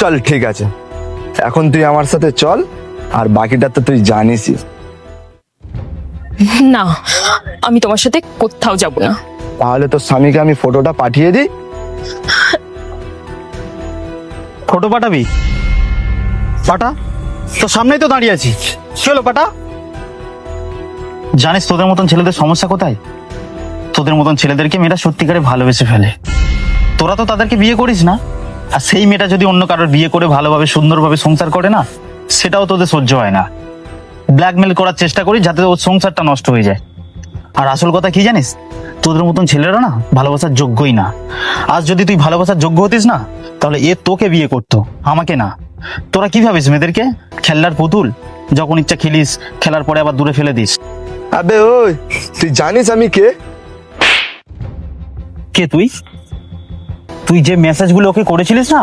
চল ঠিক আছে, এখন তুই আমার সাথে চল, আর বাকিটা তো তুই জানিসই। না, আমি তোমার সাথে কোথাও যাব না। তাহলে তোর স্বামীকে আমি ফটোটা পাঠিয়ে দিই। ফটো পাঠাবি? পাঠা, তোর সামনেই তো দাঁড়িয়ে আছি। চলো পাঠা। জানিস তোদের মতন ছেলেদের সমস্যা কোথায়? তোদের মতন ছেলেদেরকে মেয়েরা সত্যিকারে ভালোবেসে ফেলে। তোরা তো তাদেরকে বিয়ে করিস না, আর সেই মেয়েটা যদি অন্য কারোর বিয়ে করে ভালোভাবে সুন্দরভাবে সংসার করে না, সেটাও তোদের সহ্য হয় না। ব্ল্যাকমেল করার চেষ্টা করিস যাতে ওর সংসারটা নষ্ট হয়ে যায়। আর আসল কথা কি জানিস, তোদের মতন ছেলেরা না ভালোবাসার যোগ্যই না। আজ যদি তুই ভালোবাসার যোগ্য হতিস না, তাহলে এ তোকে বিয়ে করতো, আমাকে না। তোরা কি ভাবিস মেয়েদেরকে খেলনার পুতুল? যখন ইচ্ছা খেলিস, খেলার পরে আবার দূরে ফেলে দিস। আবে ওই, তুই জানিস আমি কে? কে তুই? তুই যে মেসেজগুলো ওকে করেছিলিস না,